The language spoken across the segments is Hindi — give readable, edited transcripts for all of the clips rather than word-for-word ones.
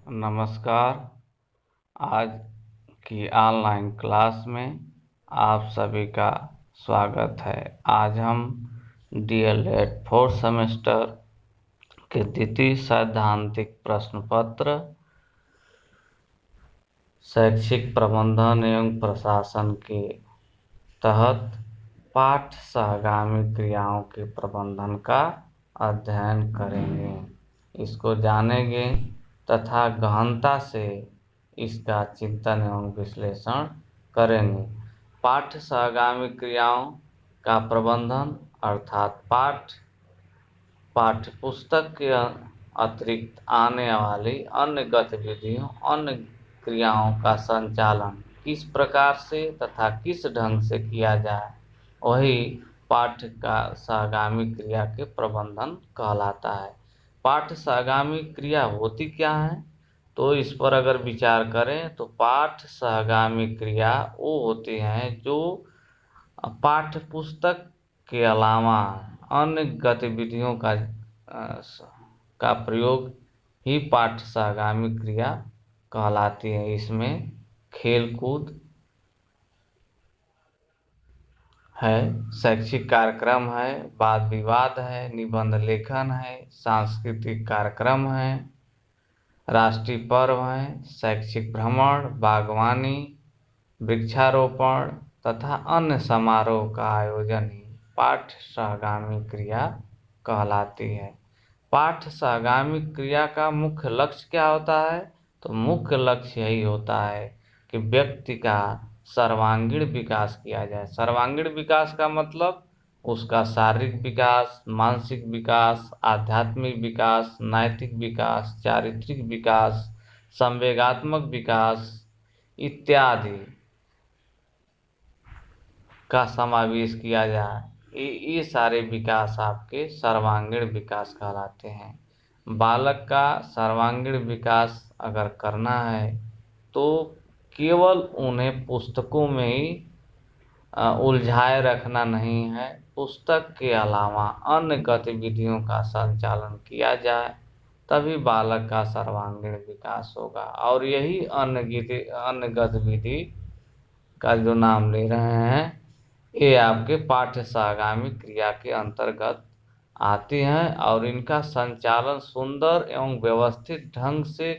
नमस्कार। आज की ऑनलाइन क्लास में आप सभी का स्वागत है। आज हम डीएलएड फोर्थ सेमेस्टर के द्वितीय सैद्धांतिक प्रश्न पत्र शैक्षिक प्रबंधन एवं प्रशासन के तहत पाठ सहगामी क्रियाओं के प्रबंधन का अध्ययन करेंगे। इसको जानेंगे तथा गहनता से इसका चिंतन एवं विश्लेषण करेंगे। पाठ सहगामी क्रियाओं का प्रबंधन अर्थात पाठ्यपुस्तक के अतिरिक्त आने वाली अन्य गतिविधियों, अन्य क्रियाओं का संचालन किस प्रकार से तथा किस ढंग से किया जाए, वही पाठ का सहगामी क्रिया के प्रबंधन कहलाता है। पाठ सहगामी क्रिया होती क्या है, तो इस पर अगर विचार करें तो पाठ सहगामी क्रिया वो होती हैं जो पाठ्य पुस्तक के अलावा अन्य गतिविधियों का प्रयोग ही पाठ सहगामी क्रिया कहलाती है। इसमें खेल कूद है, शैक्षिक कार्यक्रम है, वाद विवाद है, निबंध लेखन है, सांस्कृतिक कार्यक्रम है, राष्ट्रीय पर्व है, शैक्षिक भ्रमण, बागवानी, वृक्षारोपण तथा अन्य समारोह का आयोजन ही पाठ सहगामी क्रिया कहलाती है। पाठ सहगामी क्रिया का मुख्य लक्ष्य क्या होता है, तो मुख्य लक्ष्य यही होता है कि व्यक्ति का सर्वांगीण विकास किया जाए। सर्वांगीण विकास का मतलब उसका शारीरिक विकास, मानसिक विकास, आध्यात्मिक विकास, नैतिक विकास, चारित्रिक विकास, संवेगात्मक विकास इत्यादि का समावेश किया जाए। ये सारे विकास आपके सर्वांगीण विकास कहलाते हैं। बालक का सर्वांगीण विकास अगर करना है तो केवल उन्हें पुस्तकों में ही उलझाए रखना नहीं है, पुस्तक के अलावा अन्य गतिविधियों का संचालन किया जाए, तभी बालक का सर्वांगीण विकास होगा। और यही अन्य गतिविधि का जो नाम ले रहे हैं, ये आपके पाठ्य सहगामी क्रिया के अंतर्गत आती हैं और इनका संचालन सुंदर एवं व्यवस्थित ढंग से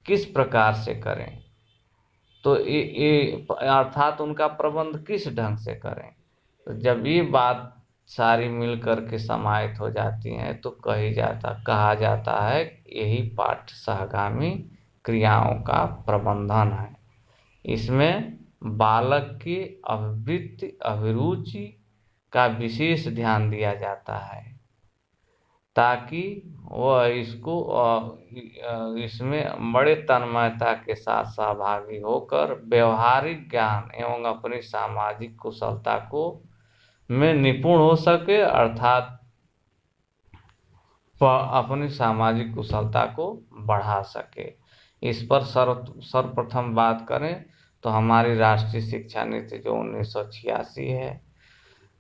किस प्रकार से करें, तो ये अर्थात उनका प्रबंध किस ढंग से करें। तो जब ये बात सारी मिल करके समाहित हो जाती हैं तो कहा जाता है यही पाठ्य सहगामी क्रियाओं का प्रबंधन है। इसमें बालक की अभिवृत्ति, अभिरुचि का विशेष ध्यान दिया जाता है ताकि वह इसमें बड़े तन्मयता के साथ सहभागी होकर व्यवहारिक ज्ञान एवं अपनी सामाजिक कुशलता को में निपुण हो सके, अर्थात अपनी सामाजिक कुशलता को बढ़ा सके। इस पर सर्वप्रथम बात करें तो हमारी राष्ट्रीय शिक्षा नीति जो 1986 है,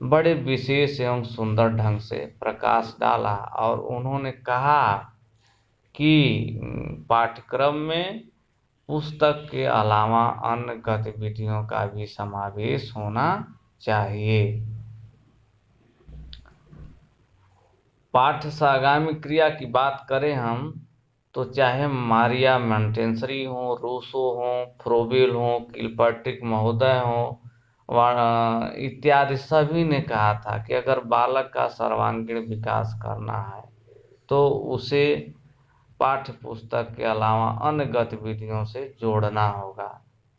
बड़े विशेष एवं सुंदर ढंग से प्रकाश डाला और उन्होंने कहा कि पाठ्यक्रम में पुस्तक के अलावा अन्य गतिविधियों का भी समावेश होना चाहिए। पाठ्य सहगामी क्रिया की बात करें हम तो चाहे मारिया मोंटेसरी हो, रूसो हो, फ्रोबेल हो, किलपर्टिक महोदय हो इत्यादि सभी ने कहा था कि अगर बालक का सर्वांगीण विकास करना है तो उसे पाठ्य पुस्तक के अलावा अन्य गतिविधियों से जोड़ना होगा,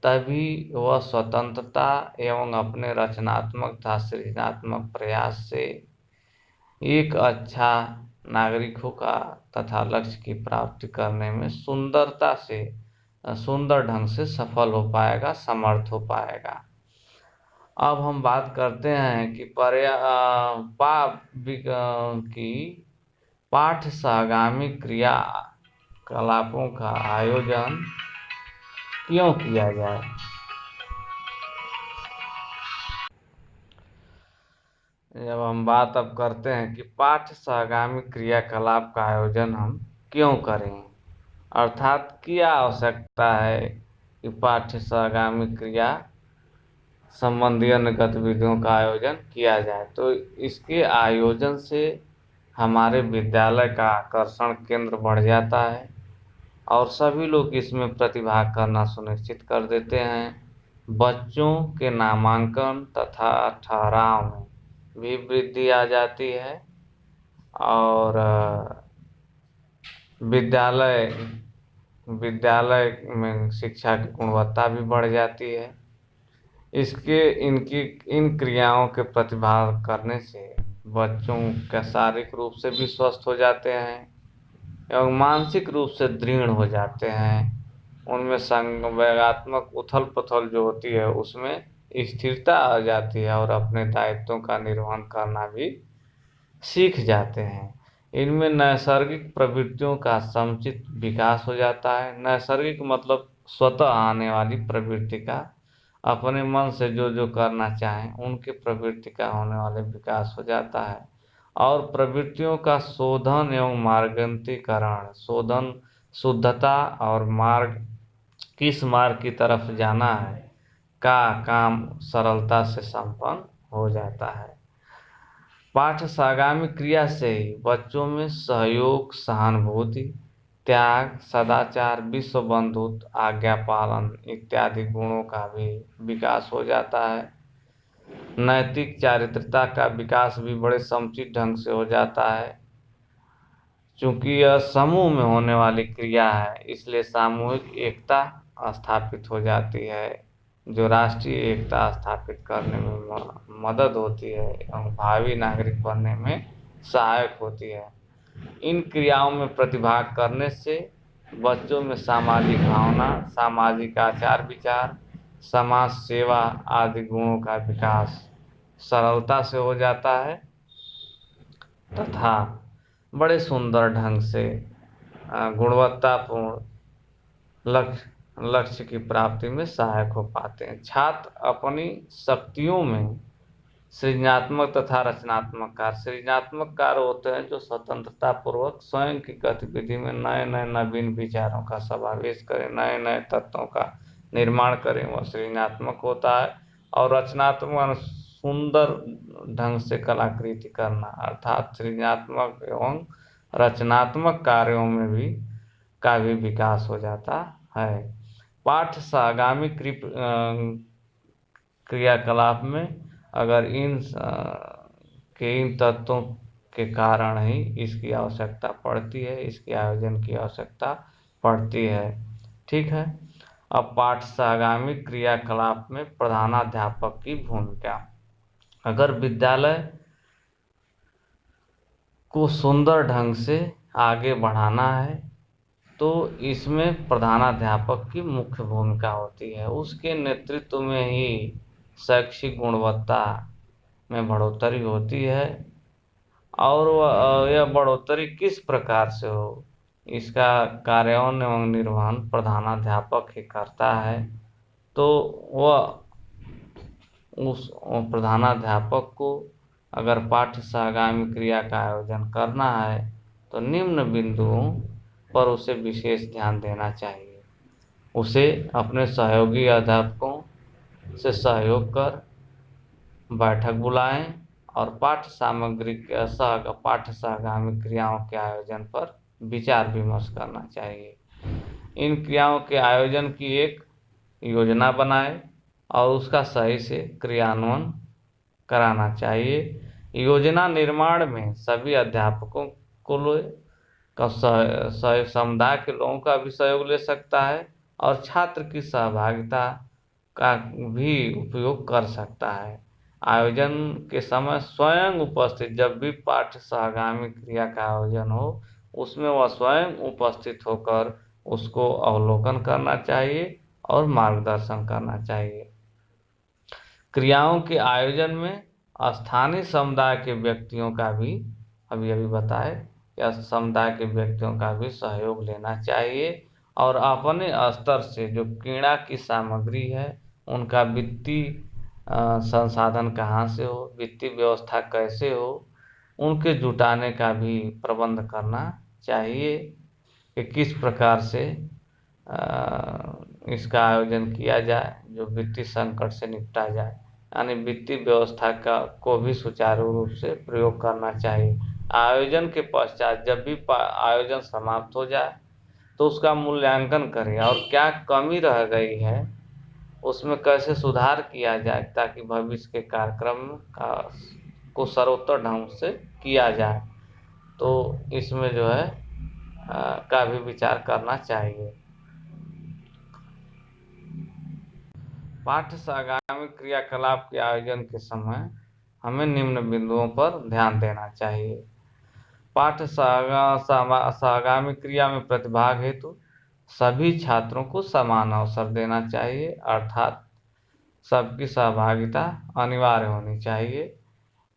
तभी वह स्वतंत्रता एवं अपने रचनात्मक तथा सृजनात्मक प्रयास से एक अच्छा नागरिक होगा तथा लक्ष्य की प्राप्ति करने में सुंदर ढंग से सफल हो पाएगा, समर्थ हो पाएगा। अब हम बात करते हैं कि पाठ सहगामी क्रियाकलापों का आयोजन क्यों किया जाए। जब हम बात अब करते हैं कि पाठ सहगामी क्रियाकलाप का आयोजन हम क्यों करें, अर्थात क्या आवश्यकता है कि पाठ्य सहगामी क्रिया संबंधी अन्य गतिविधियों का आयोजन किया जाए। तो इसके आयोजन से हमारे विद्यालय का आकर्षण केंद्र बढ़ जाता है और सभी लोग इसमें प्रतिभाग करना सुनिश्चित कर देते हैं। बच्चों के नामांकन तथा ठहराव में भी वृद्धि आ जाती है और विद्यालय विद्यालय में शिक्षा की गुणवत्ता भी बढ़ जाती है। इसके इनकी इन क्रियाओं के प्रतिभाग करने से बच्चों का शारीरिक रूप से भी स्वस्थ हो जाते हैं एवं मानसिक रूप से दृढ़ हो जाते हैं। उनमें संवेगात्मक उथल पुथल जो होती है उसमें स्थिरता आ जाती है और अपने दायित्वों का निर्वहन करना भी सीख जाते हैं। इनमें नैसर्गिक प्रवृत्तियों का समुचित विकास हो जाता है। नैसर्गिक मतलब स्वतः आने वाली प्रवृत्ति का, अपने मन से जो जो करना चाहें उनके प्रवृत्ति का होने वाले विकास हो जाता है। और प्रवृत्तियों का शोधन एवं मार्गीकरण, शोधन शुद्धता और मार्ग, किस मार्ग की तरफ जाना है का काम सरलता से संपन्न हो जाता है। पाठ्य सहगामी क्रिया से ही बच्चों में सहयोग, सहानुभूति, त्याग, सदाचार, विश्व बंधुत्व, आज्ञा पालन इत्यादि गुणों का भी विकास हो जाता है। नैतिक चारित्रता का विकास भी बड़े समुचित ढंग से हो जाता है। चूंकि यह समूह में होने वाली क्रिया है इसलिए सामूहिक एकता स्थापित हो जाती है, जो राष्ट्रीय एकता स्थापित करने में मदद होती है एवं भावी नागरिक बनने में सहायक होती है। इन क्रियाओं में प्रतिभाग करने से बच्चों में सामाजिक भावना, सामाजिक आचार विचार, समाज सेवा आदि गुणों का विकास सरलता से हो जाता है तथा बड़े सुंदर ढंग से गुणवत्तापूर्ण लक्ष्य की प्राप्ति में सहायक हो पाते हैं। छात्र अपनी शक्तियों में सृजनात्मक तथा रचनात्मक कार्य, सृजनात्मक कार्य होते हैं जो स्वतंत्रता पूर्वक स्वयं की गतिविधि में नए नए नवीन विचारों का समावेश करें, नए नए तत्वों का निर्माण करें, वह सृजनात्मक होता है। और रचनात्मक सुंदर ढंग से कलाकृति करना, अर्थात सृजनात्मक एवं रचनात्मक कार्यों में भी का भी विकास हो जाता है। पाठ्य सहगामी क्रियाकलाप में अगर इन तत्वों के कारण ही इसकी आवश्यकता पड़ती है, इसके आयोजन की आवश्यकता पड़ती है। ठीक है। अब पाठ सहगामी क्रियाकलाप में प्रधानाध्यापक की भूमिका। अगर विद्यालय को सुंदर ढंग से आगे बढ़ाना है तो इसमें प्रधानाध्यापक की मुख्य भूमिका होती है। उसके नेतृत्व में ही शैक्षिक गुणवत्ता में बढ़ोतरी होती है और यह बढ़ोतरी किस प्रकार से हो, इसका कार्यान्वयन एवं निर्वहन प्रधानाध्यापक ही करता है। तो वह उस प्रधानाध्यापक को अगर पाठ्य सहगामी क्रिया का आयोजन करना है तो निम्न बिंदुओं पर उसे विशेष ध्यान देना चाहिए। उसे अपने सहयोगी अध्यापकों से सहयोग कर बैठक बुलाएं और पाठ्य सहगामी क्रियाओं के आयोजन पर विचार विमर्श करना चाहिए। इन क्रियाओं के आयोजन की एक योजना बनाएं और उसका सही से क्रियान्वयन कराना चाहिए। योजना निर्माण में सभी अध्यापकों को का समुदाय के लोगों का भी सहयोग ले सकता है और छात्र की सहभागिता का भी उपयोग कर सकता है। आयोजन के समय स्वयं उपस्थित, जब भी पाठ्य सहगामी क्रिया का आयोजन हो उसमें वह स्वयं उपस्थित होकर उसको अवलोकन करना चाहिए और मार्गदर्शन करना चाहिए। क्रियाओं के आयोजन में स्थानीय समुदाय के व्यक्तियों का भी, अभी बताए, या समुदाय के व्यक्तियों का भी सहयोग लेना चाहिए और अपने स्तर से जो क्रीड़ा की सामग्री है उनका वित्तीय संसाधन कहाँ से हो, वित्तीय व्यवस्था कैसे हो, उनके जुटाने का भी प्रबंध करना चाहिए। कि किस प्रकार से इसका आयोजन किया जाए जो वित्तीय संकट से निपटा जाए, यानी वित्तीय व्यवस्था का को भी सुचारू रूप से प्रयोग करना चाहिए। आयोजन के पश्चात जब भी आयोजन समाप्त हो जाए तो उसका मूल्यांकन करें और क्या कमी रह गई है उसमें कैसे सुधार किया जाए ताकि भविष्य के कार्यक्रम का को सर्वोत्तम ढंग से किया जाए। तो इसमें जो है का भी विचार करना चाहिए। पाठ्य आगामी क्रियाकलाप के आयोजन के समय हमें निम्न बिंदुओं पर ध्यान देना चाहिए। पाठ्य आगामी क्रिया में प्रतिभाग हेतु सभी छात्रों को समान अवसर देना चाहिए, अर्थात सबकी सहभागिता अनिवार्य होनी चाहिए।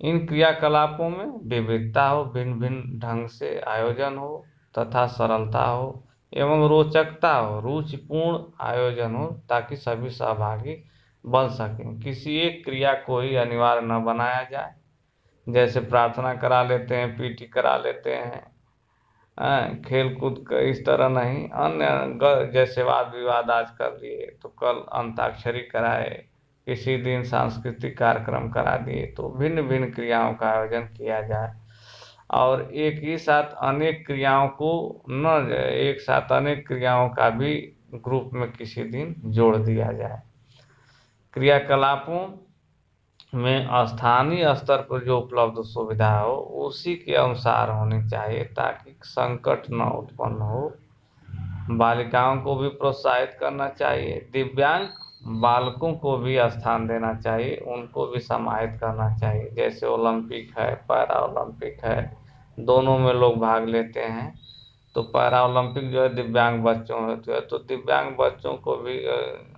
इन क्रियाकलापों में विविधता हो, भिन्न भिन्न ढंग से आयोजन हो तथा सरलता हो एवं रोचकता हो, रुचिपूर्ण आयोजन हो ताकि सभी सहभागी बन सकें। किसी एक क्रिया को ही अनिवार्य न बनाया जाए, जैसे प्रार्थना करा लेते हैं, पीटी करा लेते हैं, खेल कूद इस तरह नहीं। अन्य जैसे वाद विवाद आज कर लिए तो कल अंताक्षरी कराए, किसी दिन सांस्कृतिक कार्यक्रम करा दिए, तो भिन्न भिन्न क्रियाओं का आयोजन किया जाए और एक साथ अनेक क्रियाओं का भी ग्रुप में किसी दिन जोड़ दिया जाए। क्रियाकलापों में स्थानीय स्तर पर जो उपलब्ध सुविधा हो उसी के अनुसार होनी चाहिए ताकि संकट न उत्पन्न हो। बालिकाओं को भी प्रोत्साहित करना चाहिए, दिव्यांग बालकों को भी स्थान देना चाहिए, उनको भी समाहित करना चाहिए। जैसे ओलंपिक है, पैरा ओलंपिक है, दोनों में लोग भाग लेते हैं, तो पैरा ओलंपिक जो है दिव्यांग बच्चों होते हैं, तो दिव्यांग बच्चों को भी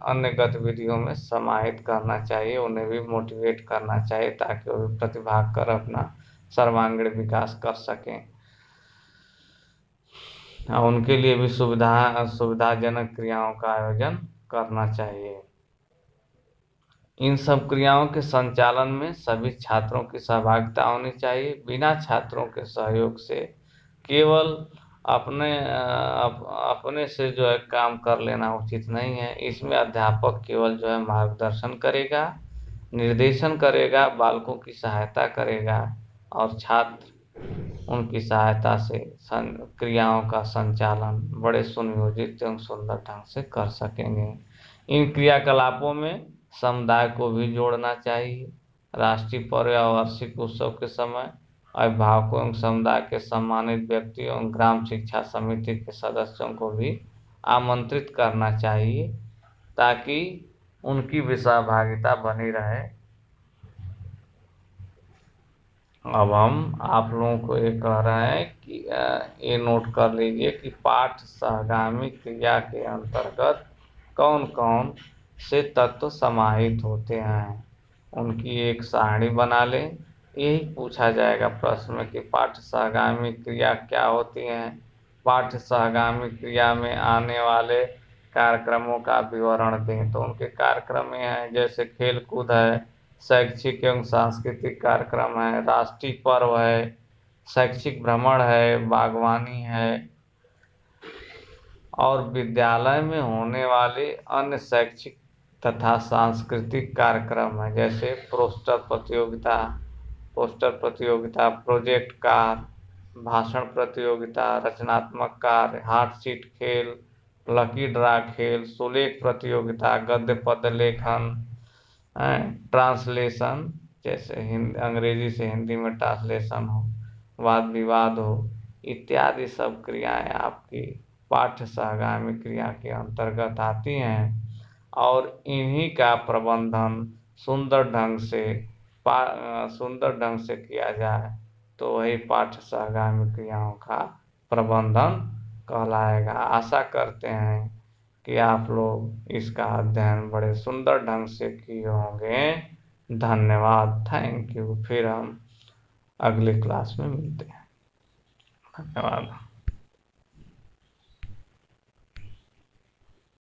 अन्य गतिविधियों में समाहित करना चाहिए, उन्हें भी मोटिवेट करना चाहिए ताकि वो भी प्रतिभाग कर अपना सर्वांगीण विकास कर सकें। उनके लिए भी सुविधाजनक क्रियाओं का आयोजन करना चाहिए। इन सब क्रियाओं के संचालन में सभी छात्रों की सहभागिता होनी चाहिए। बिना छात्रों के सहयोग से केवल अपने से जो है काम कर लेना उचित नहीं है। इसमें अध्यापक केवल जो है मार्गदर्शन करेगा, निर्देशन करेगा, बालकों की सहायता करेगा और छात्र उनकी सहायता से क्रियाओं का संचालन बड़े सुनियोजित एवं सुंदर ढंग से कर सकेंगे। इन क्रियाकलापों में समुदाय को भी जोड़ना चाहिए। राष्ट्रीय पर्व या वार्षिक उत्सव के समय अभिभावकों एवं समुदाय के सम्मानित व्यक्तियों एवं ग्राम शिक्षा समिति के सदस्यों को भी आमंत्रित करना चाहिए ताकि उनकी भी सहभागिता बनी रहे। अब हम आप लोगों को ये कह रहे हैं कि ये नोट कर लीजिए कि पाठ सहगामी क्रिया के अंतर्गत कौन कौन से तत्व समाहित होते हैं, उनकी एक सारणी बना लें। यही पूछा जाएगा प्रश्न में कि पाठ सहगामी क्रिया क्या होती हैं। पाठ सहगामी क्रिया में आने वाले कार्यक्रमों का विवरण दें, तो उनके कार्यक्रम ये हैं जैसे खेल कूद है, शैक्षिक एवं सांस्कृतिक कार्यक्रम है, राष्ट्रीय पर्व है, शैक्षिक भ्रमण है, बागवानी है और विद्यालय में होने वाले अन्य शैक्षिक तथा सांस्कृतिक कार्यक्रम है जैसे पोस्टर प्रतियोगिता, प्रोजेक्ट कार्य, भाषण प्रतियोगिता, रचनात्मक कार्य, हार्ट सीट खेल, लकी ड्रा खेल, सुलेख प्रतियोगिता, गद्य पद्य लेखन, ट्रांसलेशन जैसे अंग्रेजी से हिंदी में ट्रांसलेशन हो, वाद विवाद हो, इत्यादि सब क्रियाएं आपकी पाठ्य सहगामी क्रिया के अंतर्गत आती हैं और इन्हीं का प्रबंधन सुंदर ढंग से किया जाए तो वही पाठ्य सहगामी क्रियाओं का प्रबंधन कहलाएगा। आशा करते हैं कि आप लोग इसका अध्ययन बड़े सुंदर ढंग से किए होंगे। धन्यवाद, थैंक यू। फिर हम अगली क्लास में मिलते हैं। धन्यवाद।